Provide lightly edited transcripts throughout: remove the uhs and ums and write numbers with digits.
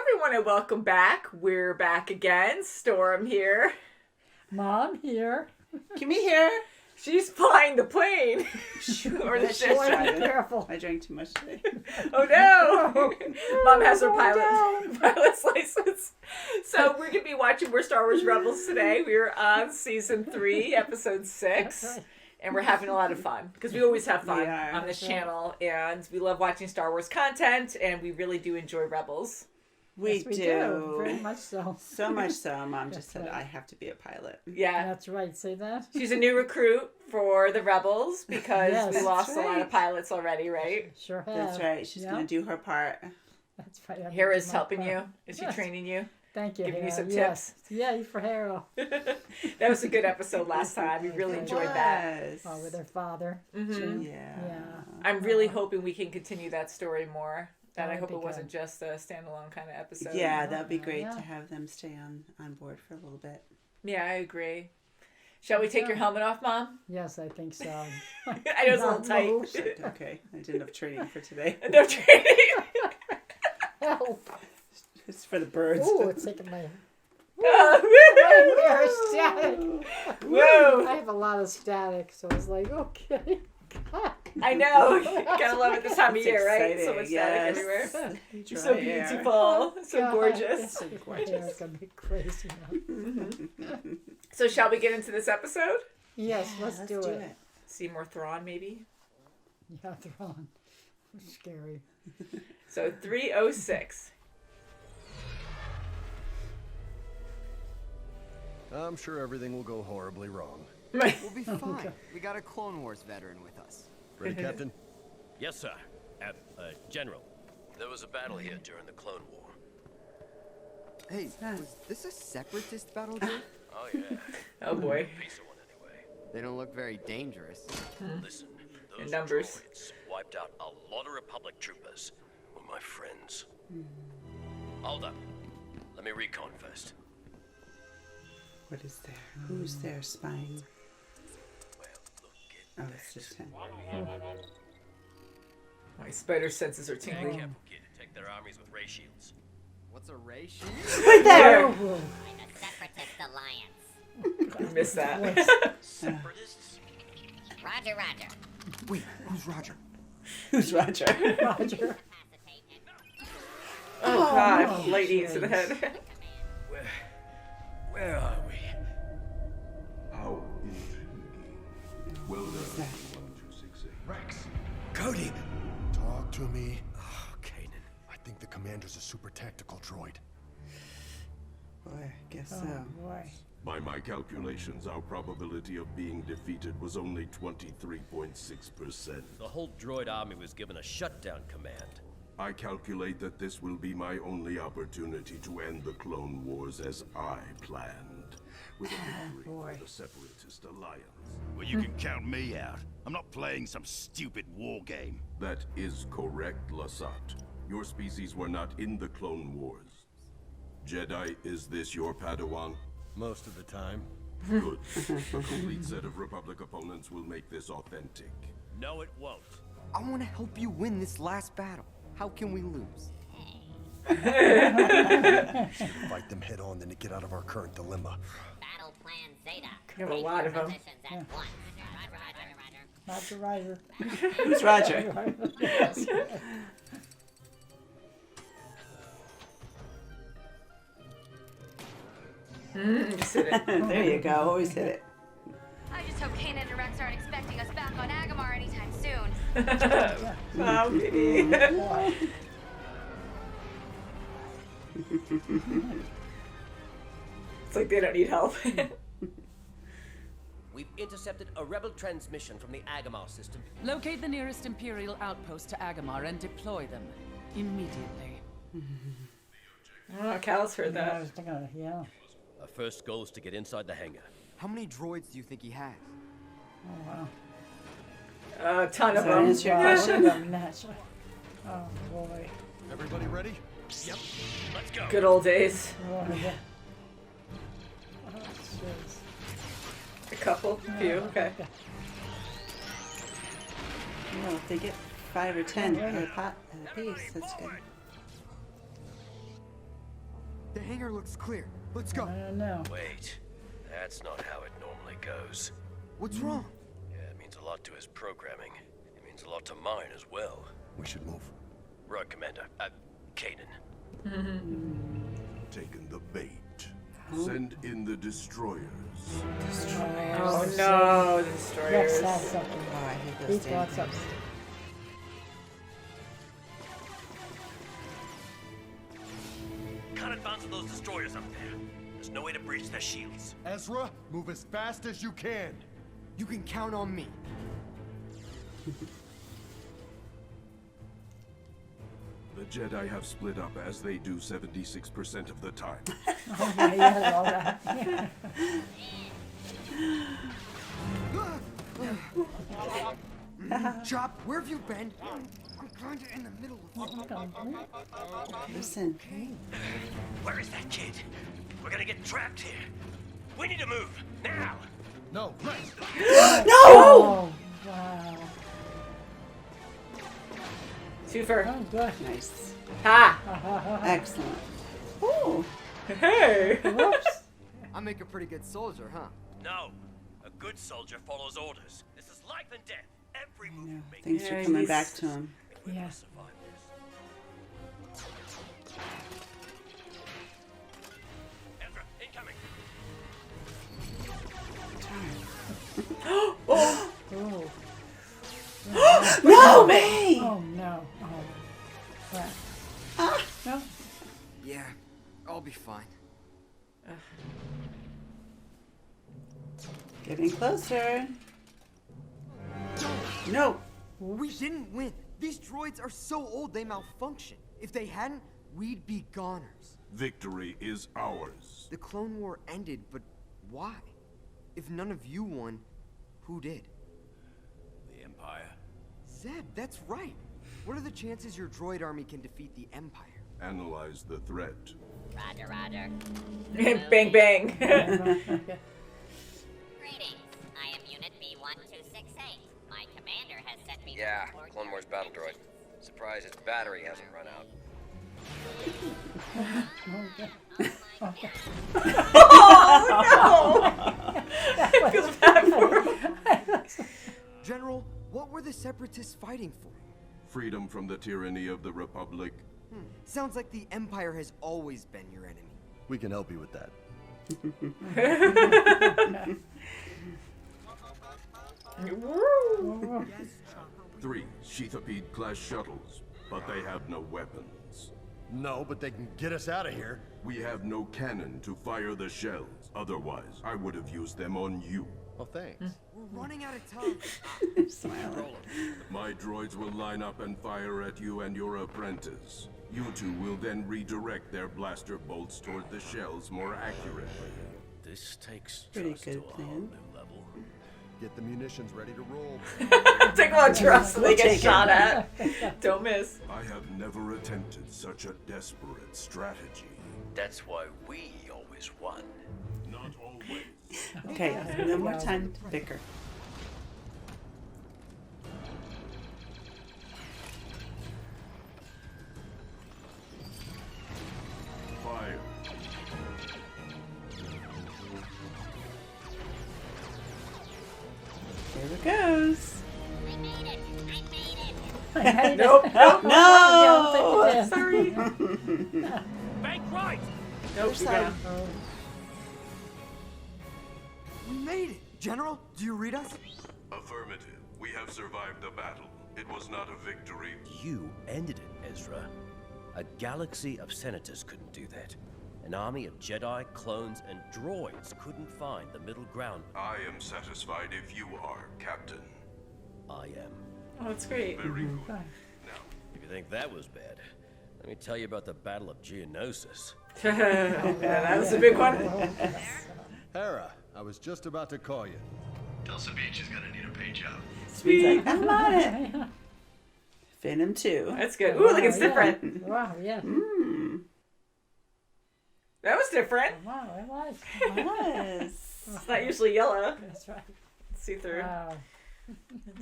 everyone, and welcome back. We're back again. Storm here. Mom here. Kimmy here. She's flying the plane. Or the ship. Careful. I drank too much today. Oh no! Mom has her pilot's license. So we're gonna be watching more Star Wars Rebels today. We're on season 3, episode 6. And we're having a lot of fun because we always have fun on this channel, and we love watching Star Wars content, and we really do enjoy Rebels. We do. Very much so. So much so. Mom just said I have to be a pilot. Yeah. That's right. Say that. She's a new recruit for the Rebels because we lost a lot of pilots already, right? Sure have. That's right. She's going to do her part. That's right. Hera's helping you. Is she training you? Thank you, Giving you some tips. tips. Yeah, for Hera. That was a good episode last time. We really enjoyed that. Oh, with her father. Mm-hmm. Yeah. I'm really hoping we can continue that story more. And I hope it wasn't good. just a standalone kind of episode. Yeah, that would be great to have them stay on board for a little bit. Yeah, I agree. Shall we take your helmet off, Mom? Yes, I think so. I know it's a little tight. Okay, I did enough training for today. No training. Help. It's for the birds. Ooh, it's taking my... Oh, static. Whoa. I have a lot of static, so it's like, okay. I know. Gotta love it this time of year, right? Exciting. So much static everywhere. You're so Dry air. beautiful. So gorgeous. So gorgeous. It's going to be crazy now. So shall we get into this episode? Yes, let's do it. See more Thrawn, maybe? Yeah, Thrawn. Scary. So 306. I'm sure everything will go horribly wrong. We'll be fine. We got a Clone Wars veteran with us. Ready, Captain? Yes, sir. General. There was a battle here during the Clone War. Hey, was this a separatist battle, Joe? Oh, yeah. Oh, boy. Piece of one, anyway. They don't look very dangerous. Listen, those numbers. droids wiped out a lot of Republic troopers. Were my friends. Hold up. Let me recon first. What is there? Who's there spying? Well, look at It's just him. My spider senses are tingling. Careful, kid. Take their armies with ray shields. What's a ray shield? Right there! I'm a separatist alliance. I missed that. Separatists? Roger, Roger. Wait, who's Roger? Who's Roger? Roger. Oh, God. Lady to the head. Where are we? How intriguing. Well done, 1268. Rex, Cody! talk to me. Oh, Kanan. I think the commander's a super tactical droid. Boy, I guess so. Boy. By my calculations, our probability of being defeated was only 23.6%. The whole droid army was given a shutdown command. I calculate that this will be my only opportunity to end the Clone Wars as I planned, with a victory for the Separatist Alliance. Well, you can count me out. I'm not playing some stupid war game. That is correct, Lasat. Your species were not in the Clone Wars. Jedi, is this your Padawan? Most of the time. Good. A complete set of Republic opponents will make this authentic. No, it won't. I want to help you win this last battle. How can we lose? Fight them head on, then to get out of our current dilemma. Battle plan Zeta. You have a lot of them. Positions at once. Roger, Roger, Roger. Roger. Who's Roger? Just hit it. There you go. Always hit it. I just hope Kanan and Rex aren't expecting us back on Agamar anytime soon. Oh, baby. It's like they don't need help. We've intercepted a rebel transmission from the Agamar system. Locate the nearest Imperial outpost to Agamar and deploy them immediately. Oh, Cal's heard I that. was thinking, yeah. Our first goal is to get inside the hangar. How many droids do you think he has? Oh, wow. A ton of Does that them. answer your Wow, question? what a mess. Oh, boy. Everybody ready? Yep. Let's go. Good old days. Oh, yeah. Oh, jeez. A couple, few, okay. Well, if they get 5 or 10 at a piece, that's good. The hangar looks clear. Let's go. No. Wait, that's not how it normally goes. What's wrong? Yeah, it means a lot to his programming. It means a lot to mine as well. We should move. Right, Commander. Kanan. Taken the bait. Send in the destroyers. Oh no, the destroyers. Yes, that's something. Oh, I hate those These damn lots of things. Can't advance with those destroyers up there. There's no way to breach their shields. Ezra, move as fast as you can. You can count on me. The Jedi have split up as they do 76% of the time. Oh, yeah, yeah, all that. Yeah. Chop, where have you been? I'm kinda in the middle of Listen. Where is that kid? We're gonna get trapped here. We need to move now. No, right. Oh, wow. Twofer. Oh, good. Nice. Ha! Excellent. Ooh. Hey! Whoops. I make a pretty good soldier, huh? No. A good soldier follows orders. This is life and death. Every move you make. Things are coming back to him. Yeah. Survive this. Ezra, incoming. Oh. No way! Oh, no. Oh, crap. No. Yeah, I'll be fine. Getting closer. No. We didn't win. These droids are so old they malfunction. If they hadn't, we'd be goners. Victory is ours. The Clone War ended, but why? If none of you won, who did? The Empire. Zeb, that's right. What are the chances your droid army can defeat the Empire? Analyze the threat. Roger, roger. Bang bang. Greetings. I am Unit B1268. My commander has sent me Yeah, to report Clone Wars your battle droid. Surprised its battery hasn't run out. I feel bad for him. General, what were the Separatists fighting for? Freedom from the tyranny of the Republic. Sounds like the Empire has always been your enemy. We can help you with that. Woo. 3 Sheathapede-class shuttles, but they have no weapons. No, but they can get us out of here. We have no cannon to fire the shells. Otherwise, I would have used them on you. Well, thanks. We're running out of time. Smiling. My droids will line up and fire at you and your apprentice. You two will then redirect their blaster bolts toward the shells more accurately. This takes Pretty trust good to a whole plan. new level. Get the munitions ready to roll. Take one trust and they get take it. shot at. Don't miss. I have never attempted such a desperate strategy. That's why we always won. Not always. Okay, no more time to bicker. Fire. Here it goes. I made it. I hate Nope. it. Nope. No! I don't think Sorry. Bank right! Nope. Side. Yeah. Oh, We made it. General, do you read us? Affirmative. We have survived the battle. It was not a victory. You ended it, Ezra. A galaxy of senators couldn't do that. An army of Jedi, clones, and droids couldn't find the middle ground. I am satisfied if you are, Captain. I am. Oh, that's great. Very good. fine. Now, If you think that was bad, let me tell you about the Battle of Geonosis. Yeah, that was a big one. Hera, I was just about to call you. Tell Sabine is gonna need a page out. Sweet. I'm on it. Phantom 2. That's good. Ooh, look, it's yeah. different. Wow, yeah. That was different. Wow, it was. Yes. It's not usually yellow. That's right. See through. Wow.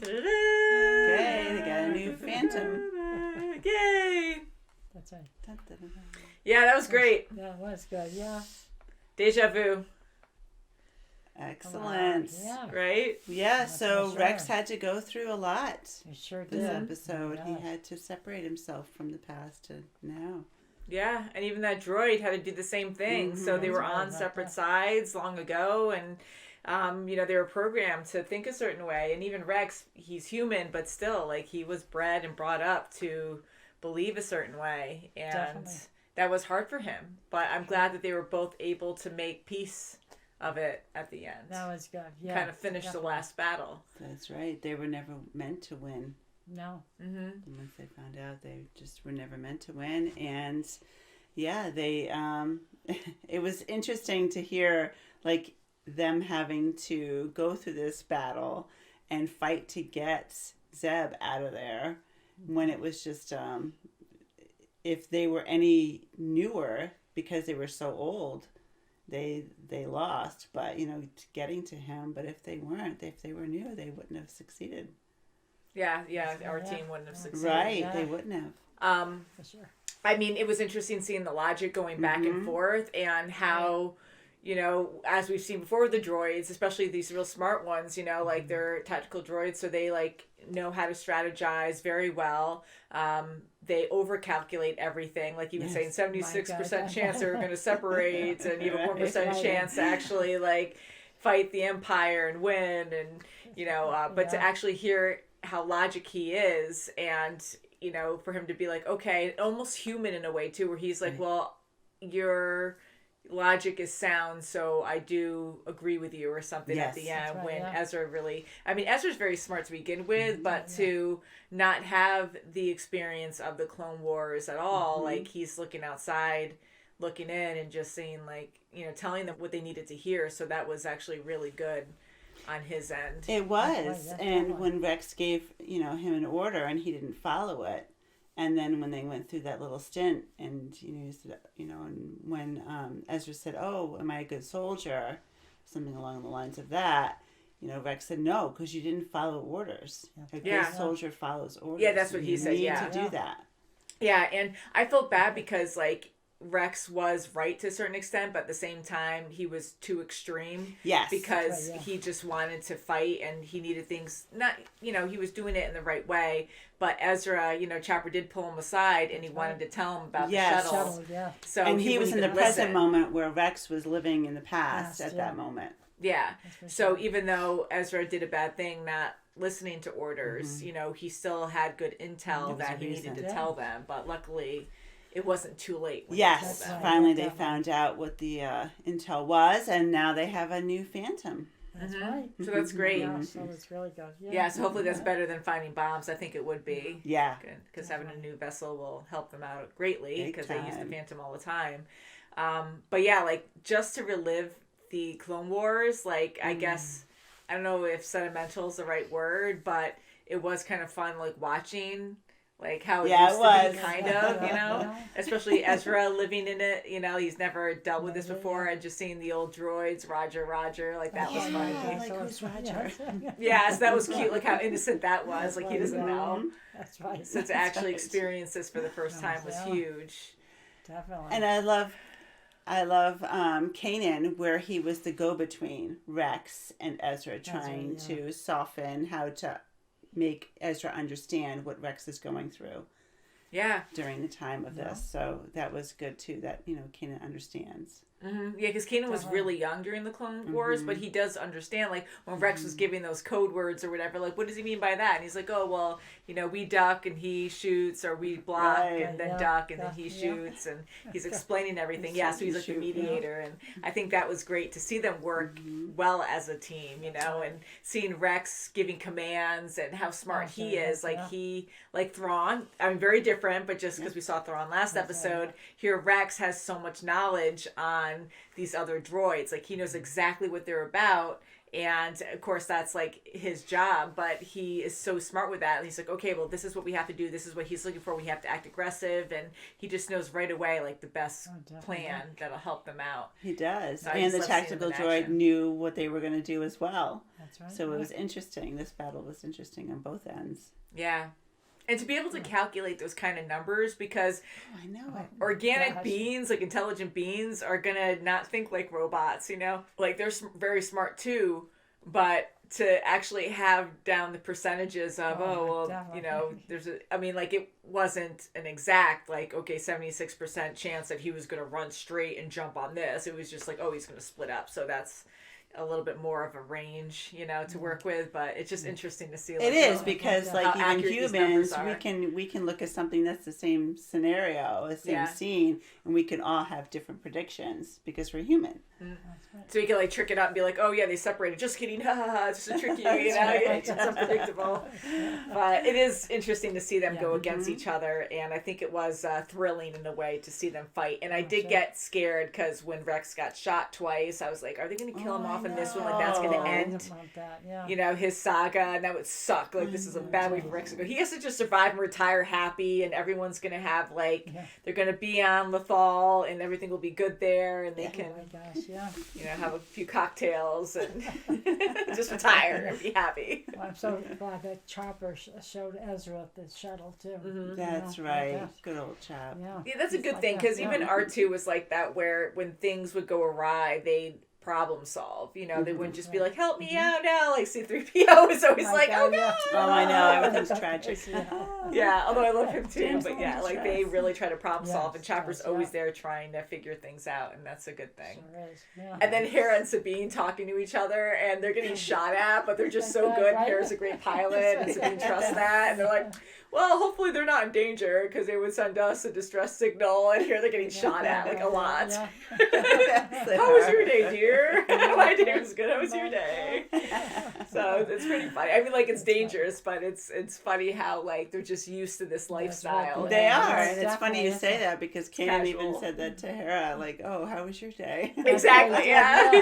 Okay, they got a new Phantom. Yay! That's right. Dun, dun, dun, dun. Yeah, that was great. That was good. Yeah. Deja vu. Excellent. Yeah. Right? Yeah, That's so for Rex sure. had to go through a lot He sure this did. episode. He Yeah. had to separate himself from the past to now. Yeah, and even that droid had to do the same thing. So they were on separate sides long ago, and they were programmed to think a certain way. And even Rex, he's human, but still, like, he was bred and brought up to believe a certain way, and Definitely. that was hard for him. But I'm glad that they were both able to make peace of it at the end. That was good. Yeah. Kind of finish the last battle. That's right. They were never meant to win. No. And once they found out, they just were never meant to win. And yeah, they it was interesting to hear like them having to go through this battle and fight to get Zeb out of there when it was just if they were any newer because they were so old, they lost. But getting to him. But if they weren't, if they were new, they wouldn't have succeeded. Yeah, our team wouldn't have succeeded. Right, they wouldn't have. For sure. I mean, it was interesting seeing the logic going back and forth, and how, as we've seen before with the droids, especially these real smart ones, like they're tactical droids, so they like know how to strategize very well. They overcalculate everything, like you were saying, 76% chance they're going to separate, and even 1% chance to actually like fight the Empire and win, and but to actually hear how logic he is, and for him to be like, okay, almost human in a way too, where he's like, well, your logic is sound, so I do agree with you, or something at the end. Right, when Ezra really, I mean, Ezra's very smart to begin with, but to not have the experience of the Clone Wars at all, like he's looking outside, looking in, and just saying like, telling them what they needed to hear. So that was actually really good on his end. It was. And when Rex gave, him an order and he didn't follow it, and then when they went through that little stint and, he said, and when Ezra said, oh, am I a good soldier? Something along the lines of that, Rex said, no, because you didn't follow orders. A good soldier follows orders. Yeah, that's what he said, You need to do that. Yeah, and I felt bad because, like, Rex was right to a certain extent, but at the same time, he was too extreme. Yes. Because he just wanted to fight, and he needed things, not, he was doing it in the right way, but Ezra, Chopper did pull him aside, and he wanted to tell him about the shuttle. So and he was in the to present listen. moment where Rex was living in the past at that moment. Yeah. So even though Ezra did a bad thing, not listening to orders, he still had good intel that he needed to tell them, but luckily it wasn't too late. Yes, finally they found out what the intel was, and now they have a new Phantom. That's right. So that's great. Yeah, so it's really good. Yeah, so hopefully that's better than finding bombs. I think it would be. Yeah. Because having a new vessel will help them out greatly, because they use the Phantom all the time. But yeah, like, just to relive the Clone Wars, like, I guess, I don't know if sentimental is the right word, but it was kind of fun, like, watching, like, how it used to be, kind of, especially Ezra living in it, he's never dealt with this before, and just seeing the old droids, Roger, like, that was funny. Like, who's Roger? Yeah, so that was cute, like, how innocent that was, like, he doesn't know. That's right. So to actually experience this for the first time was huge. Definitely. And I love Kanan, where he was the go-between Rex and Ezra, trying to soften how to make Ezra understand what Rex is going through. Yeah. During the time of this. So that was good too, that, Kanan understands. Mm-hmm. Yeah, because Kanan was really young during the Clone Wars, but he does understand, like, when Rex was giving those code words or whatever, like, what does he mean by that? And he's like, oh, well, we duck and he shoots, or we block and then duck and then he shoots, and he's explaining everything. Yeah, so he's like the mediator, and I think that was great to see them work well as a team, and seeing Rex giving commands and how smart he is, like Thrawn, I mean, very different, but just because we saw Thrawn last episode, here Rex has so much knowledge on these other droids, like he knows exactly what they're about, and of course that's like his job, but he is so smart with that, and he's like, okay, well, this is what we have to do, this is what he's looking for, we have to act aggressive, and he just knows right away, like, the best plan that'll help them out. He does. So and the tactical droid knew what they were going to do as well. That's right. So it was interesting. This battle was interesting on both ends. Yeah. And to be able to calculate those kind of numbers, because I know it. organic beings, like intelligent beings, are going to not think like robots, Like, they're very smart too, but to actually have down the percentages of, it wasn't an exact, 76% chance that he was going to run straight and jump on this. It was just like, he's going to split up. So that's a little bit more of a range, to work with, but it's just interesting to see. It is because, even humans, we can look at something that's the same scenario, the same scene, and we can all have different predictions because we're human. Mm. So you can trick it up and be like, "Oh yeah, they separated." Just kidding, it's just a trick you, It's unpredictable. But it is interesting to see them go against each other, and I think it was thrilling in a way to see them fight. And I did get scared because when Rex got shot twice, I was like, "Are they going to kill him off in this one? That's going to end, his saga?" And that would suck. This is a bad way for Rex to go. He has to just survive and retire happy, and everyone's going to have they're going to be on Lethal, and everything will be good there, and they can. Have a few cocktails and just retire and be happy. Well, I'm so glad that Chopper showed Ezra the shuttle too. Mm-hmm. That's right. Good old Chop. Yeah, that's a good thing because even R2 was like that, where when things would go awry, they'd problem solve. They wouldn't just be like, "Help me out now." Like C-3PO is always like, "Oh God." Oh, I know. Everything's tragic. Yeah, although I love him too. But yeah, they really try to problem solve, and Chopper's always there trying to figure things out, and that's a good thing. Sure is. Yeah. And then Hera and Sabine talking to each other, and they're getting shot at, but they're just so good. Hera's a great pilot, and Sabine trusts that, and they're like, "Well, hopefully they're not in danger because they would send us a distress signal," and here they're getting shot at a lot. Yeah. How was your day, dear? My day was good. How was your day? So it's pretty funny. I mean, it's dangerous, but it's funny how they're just used to this lifestyle. They are, and it's funny you say that because Kanan even said that to Hera, "Oh, how was your day?" Exactly. Yeah.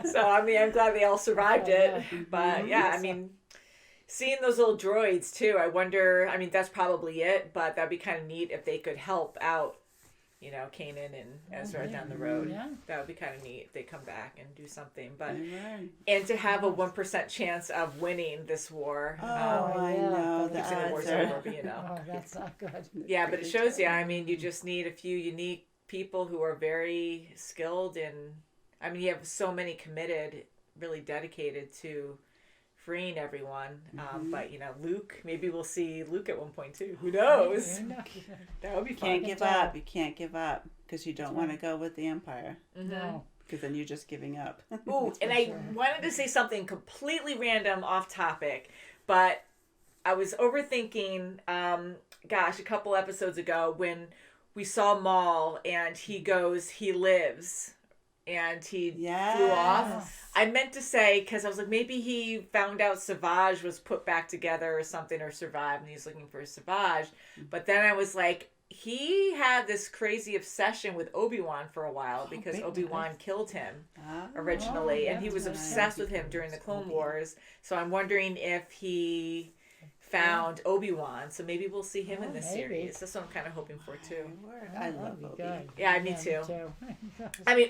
So I'm glad they all survived it, but yeah, seeing those little droids too, I wonder, that's probably it, but that'd be kind of neat if they could help out, Kanan and Ezra down the road. Yeah. That would be kind of neat if they come back and do something. But and to have a 1% chance of winning this war. I know. The war's over, but Oh, that's not good. Yeah, but it shows you, you just need a few unique people who are very skilled and, you have so many committed, really dedicated to freeing everyone. But Luke, maybe we'll see Luke at one point too. Who knows? That would be fun. You can't give up because you don't want to go with the Empire. No. Because then you're just giving up. Ooh, and I wanted to say something completely random off topic, but I was overthinking, a couple episodes ago when we saw Maul and he lives. And he flew off. I meant to say, because I was like, maybe he found out Savage was put back together or something, or survived, and he's looking for Savage. But then I was like, he had this crazy obsession with Obi-Wan for a while because Obi-Wan killed him originally, and he was obsessed with him during the Clone Wars. So I'm wondering if he found Obi-Wan, so maybe we'll see him in this series. That's what I'm kind of hoping for too. I love Obi. Yeah, me too.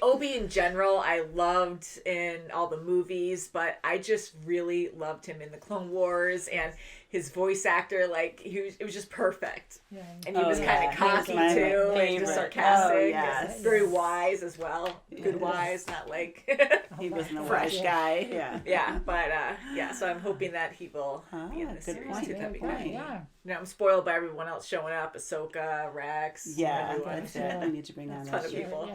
Obi in general, I loved in all the movies, but I just really loved him in the Clone Wars, and his voice actor, it was just perfect. Yeah. And he was kind of cocky too, and just sarcastic. Very wise as well. Good wise, not he wasn't a wise guy. Yeah. Yeah, but so I'm hoping that he will be in this series too. That'd be good. Yeah. I'm spoiled by everyone else showing up: Ahsoka, Rex. Yeah, that's it. I need to bring on a ton of people.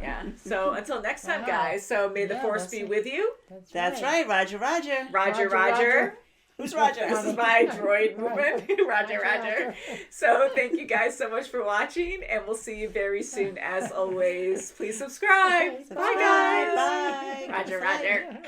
Yeah. So until next time, guys. So may the Force be with you. That's right. Roger, Roger. Roger. Who's Roger? This is my droid movement. Roger. So thank you guys so much for watching, and we'll see you very soon. As always, please subscribe. Bye, guys. Bye. Roger.